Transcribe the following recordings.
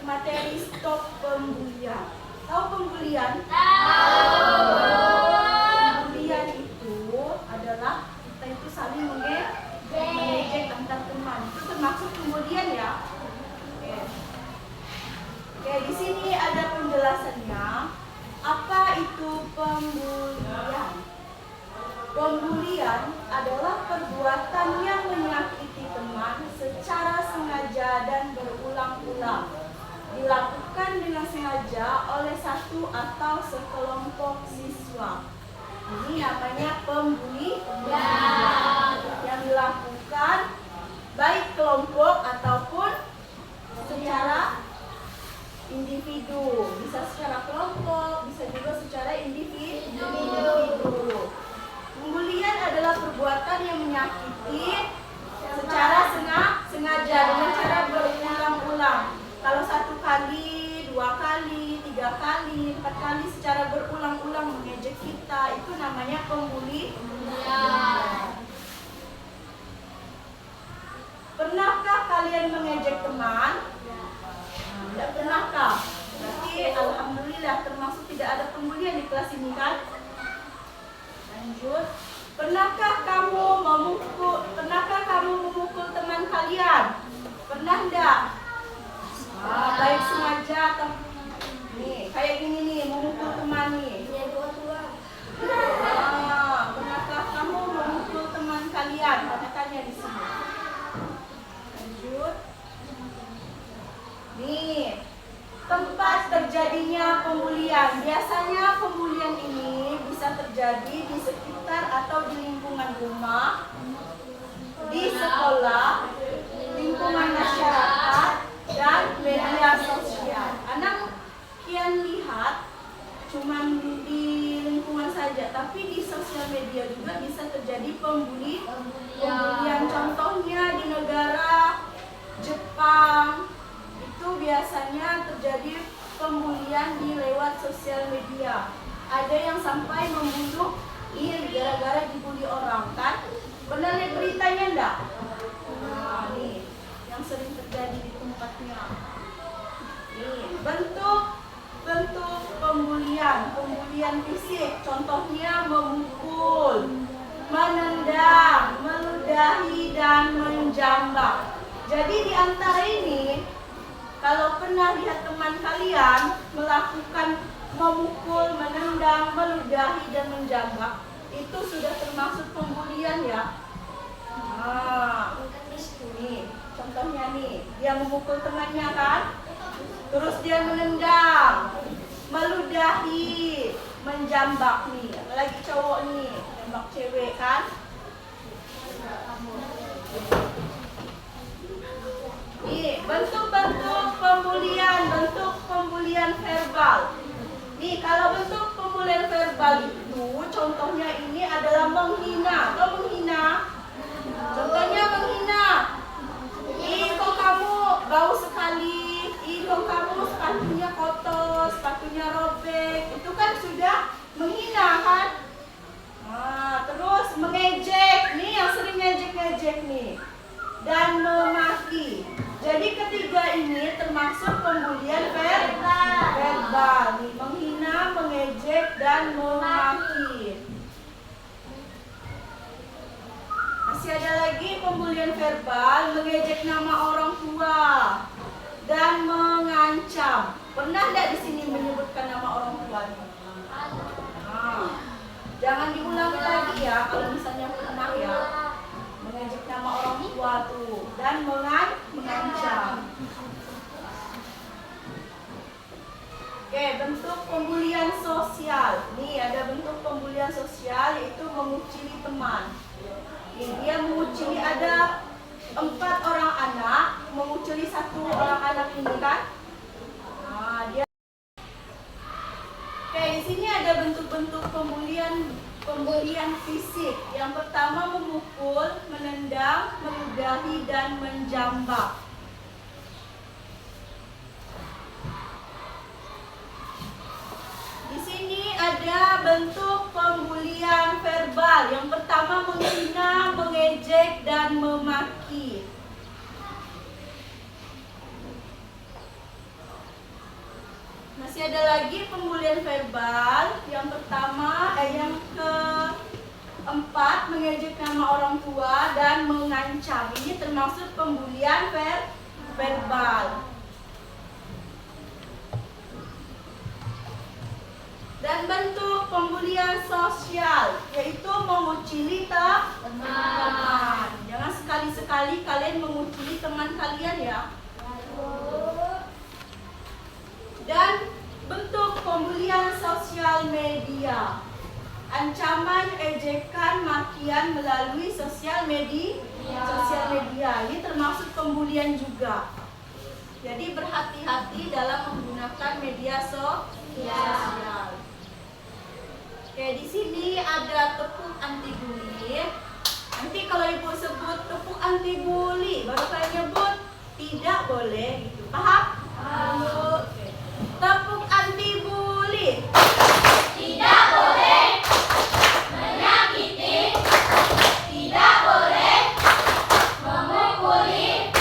materi stop pembulian. Tahu pembulian? Pembulian itu adalah kita itu saling mengejek antar teman. Itu termasuk pembulian ya. Oke, di sini ada penjelasannya. Apa itu pembulian? Pembulian adalah perbuatan yang menyakiti teman secara sengaja dan berulang-ulang, dilakukan dengan sengaja oleh satu atau sekelompok siswa. Ini namanya pembulian yang dilakukan baik kelompok ataupun secara individu. Bisa secara kelompok, bisa juga secara individu. Pembulian adalah perbuatan yang menyakiti secara sengaja dengan cara berulang-ulang. Kalau 1 kali, 2 kali, 3 kali, 4 kali secara berulang-ulang mengejek kita, itu namanya pembulian. Pernahkah kalian mengejek teman? Tidak pernahkah? Berarti alhamdulillah termasuk tidak ada pembulian di kelas ini kan? Lanjut. Pernahkah kamu memukul teman kalian? Pernah enggak? Baik sengaja atau nih kayak gini nih, memukul teman nih. Pernahkah kamu memukul teman kalian? Tanya di sini. Lanjut. Nih, tempat terjadinya pembulian. Biasanya pembulian ini bisa terjadi di sekitar atau di lingkungan rumah, di sekolah, lingkungan masyarakat, dan media sosial. Anak kian lihat cuma di lingkungan saja, tapi di sosial media juga bisa terjadi pembulian. Contohnya di negara Jepang itu biasanya terjadi pembulian di lewat sosial media. Ada yang sampai membunuh gara-gara dibully orang kan? Pernah lihat beritanya enggak? Nih yang sering terjadi di tempatnya. Nih bentuk pembulian fisik. Contohnya memukul, menendang, meludahi, dan menjambak. Jadi di antara ini, kalau pernah lihat teman kalian melakukan memukul, menendang, meludahi, dan menjambak, itu sudah termasuk pembulian ya. Nih, contohnya nih, dia memukul temannya kan, terus dia menendang, meludahi, menjambak nih, apalagi cowok nih, jambak cewek kan. Nih, bentuk pembulian verbal. Nih, kalau bentuk pembulian verbal itu contohnya ini adalah menghina. Atau menghina? Contohnya menghina. Ih, kok kamu bau sekali. Ih, kok kamu sepatunya kotor, sepatunya robek. Itu kan sudah menghina kan? Terus mengejek. Nih, yang sering ngejek-ngejek nih. Dan memaki. Jadi ketiga ini termasuk pembulian verbal nih, menghina, mengejek, dan memaki. Masih ada lagi pembulian verbal, mengejek nama orang tua dan mengancam. Pernah tidak di sini menyebutkan nama orang tua? Jangan diulangi lagi ya, kalau misalnya pernah ya. Mengejek nama orang tua tuh dan mengancam. Oke, bentuk pembulian sosial. Nih ada bentuk pembulian sosial, yaitu mengucili teman. Nih, dia mengucili, ada 4 orang anak, mengucili 1 orang anak ini kan. Oke, di sini ada bentuk-bentuk pembulian fisik. Yang pertama memukul, menendang, meludahi, dan menjambak. Di sini ada bentuk pembulian verbal. Yang pertama menghina, mengejek, dan memaki. Masih ada lagi pembulian verbal. Yang pertama, yang keempat, mengejek nama orang tua dan mengancam. Ini termasuk pembulian verbal. Dan bentuk pembulian sosial, yaitu mengucili teman. Jangan sekali-sekali kalian mengucili teman kalian ya. Dan bentuk pembulian sosial media, ancaman, ejekan, makian melalui sosial media. Ini termasuk pembulian juga. Jadi berhati-hati dalam menggunakan media sosial. Oke, di sini ada tepuk anti bully. Nanti kalau ibu sebut tepuk anti bully, baru kalian nyebut tidak boleh gitu. Paham? Oke. Tepuk anti bully. Tidak boleh menyakiti, tidak boleh memukuli,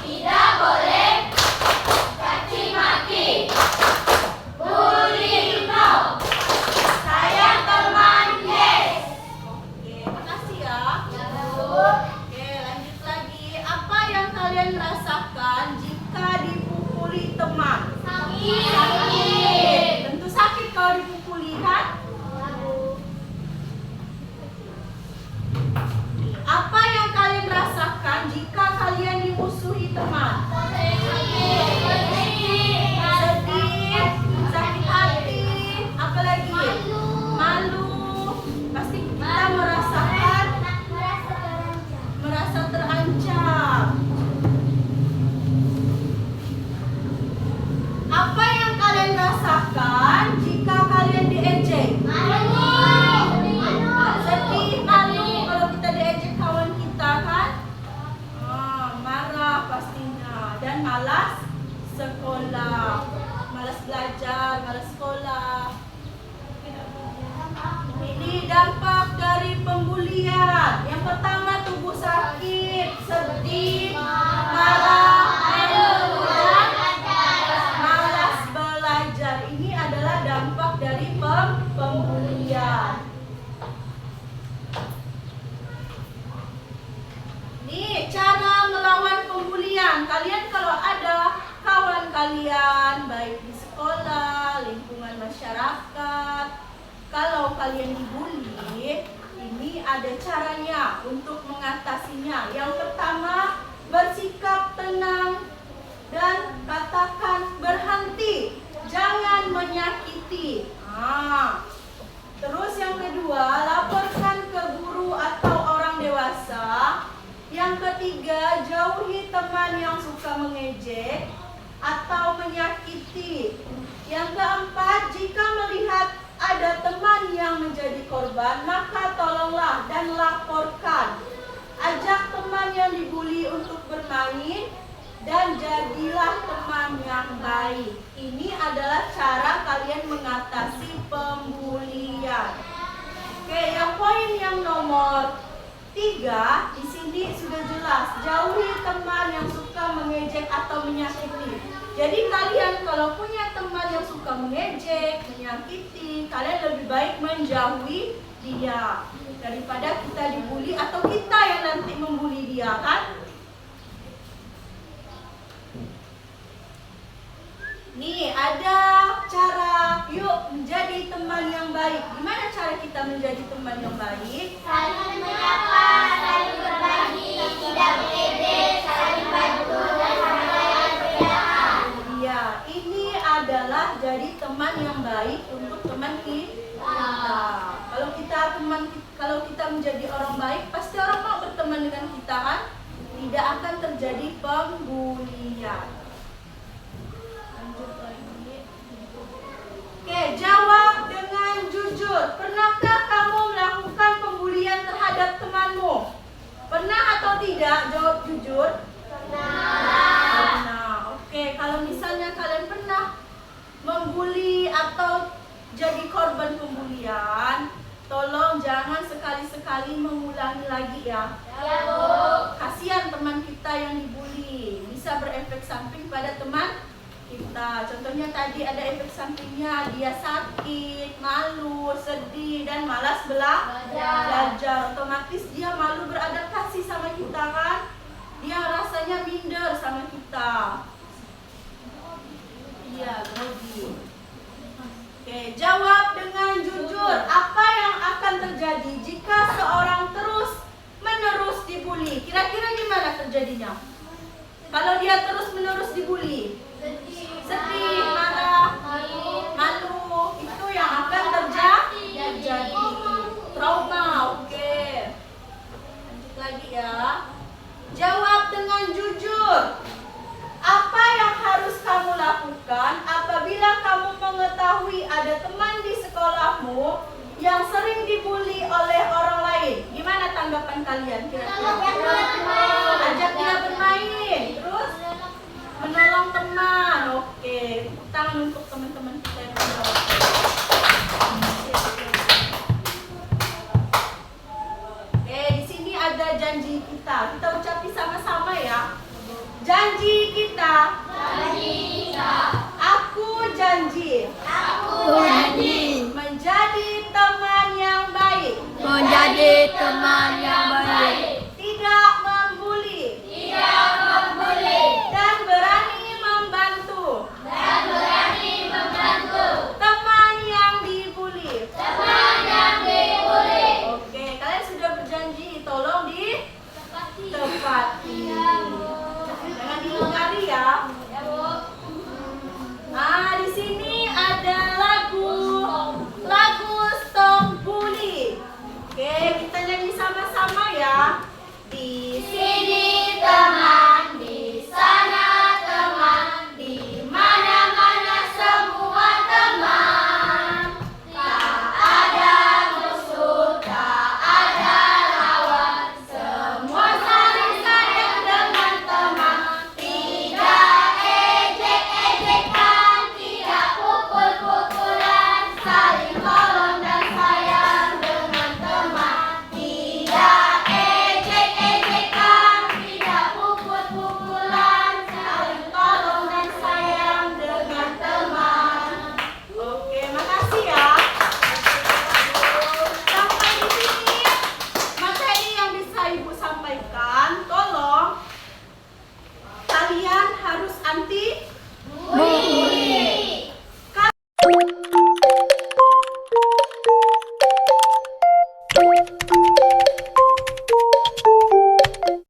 tidak boleh caci maki. Bullying no. Sayang teman, yes. Oke, makasih ya. Ya, Bu. Oke, lanjut lagi. Apa yang kalian rasakan jika dipukuli teman? Sakit. Tentu sakit kalau dipukuli kan? Apa yang kalian rasakan jika kalian dimusuhi teman? Sedih, sakit hati, apalagi? Malu. Pasti kita merasakan merasa terancam. Apa yang kalian rasakan jika kalian diejek? Sedih, malu kalau kita diejek kawan kita kan? Marah pastinya. Dan malas sekolah, malas belajar, malas sekolah. Ini dampak dari pembulian. Yang pertama, tubuh sakit, sedih, marah, malu, dan malas belajar. Ini adalah dampak dari pembulian. Nih, cara melawan pembulian. Kalian kalau ada kawan kalian, baik di sekolah, lingkungan masyarakat, kalau kalian dibully, ini ada caranya untuk mengatasinya. Yang pertama, bersikap tenang dan katakan berhenti, jangan menyakiti. Terus yang kedua, laporkan ke guru atau orang dewasa. Yang ketiga, jauhi teman yang suka mengejek atau menyakiti. Yang keempat, jika melihat ada teman yang menjadi korban, maka tolonglah dan laporkan. Ajak teman yang dibully untuk bermain dan jadilah teman yang baik. Ini adalah cara kalian mengatasi pembulian. Oke, yang poin yang nomor 3 di sini sudah jelas, jauhi teman yang suka mengejek atau menyakiti. Jadi kalian kalau punya teman yang suka mengejek, menyakiti, kalian lebih baik menjauhi dia daripada kita dibully atau kita yang nanti membuli dia kan? Nih ada cara, yuk menjadi teman yang baik. Gimana cara kita menjadi teman yang baik? Saling menyapa, saling berbagi, tidak mengejek, saling bantu, dan saling berjalan. Iya, ini adalah jadi teman yang baik untuk teman kita. Kalau kita menjadi orang baik, pasti orang mau berteman dengan kita kan? Tidak akan terjadi pembulian. Lanjut lagi. Oke, jawab dengan jujur. Pernahkah kamu melakukan pembulian terhadap temanmu? Pernah atau tidak? Jawab jujur. Pernah. Oke, kalau misalnya kalian pernah membuli atau jadi korban pembulian, tolong jangan sekali-sekali mengulangi lagi ya. Ya, Bu. Kasihan teman kita yang dibuli, bisa berefek samping pada teman kita. Contohnya tadi ada efek sampingnya, dia sakit, malu, sedih, dan malas belajar. Otomatis dia malu beradaptasi sama kita kan? Dia rasanya minder sama kita. Iya, grogi. Oke, jawab dengan jujur. Apa yang akan terjadi jika seorang terus-menerus dibully? Kira-kira gimana terjadinya? Kalau dia terus-menerus dibully? Sedih, marah, malu. Itu yang akan terjadi. Trauma, oke. Lanjut lagi ya. Jawab dengan jujur. Apa yang harus kamu lakukan apabila kamu mengetahui ada teman di sekolahmu yang sering dibully oleh orang lain? Gimana tanggapan kalian kira-kira? Ajak dia bermain, terus menolong teman. Oke, tepuk tangan untuk teman-teman kita yang menjawab.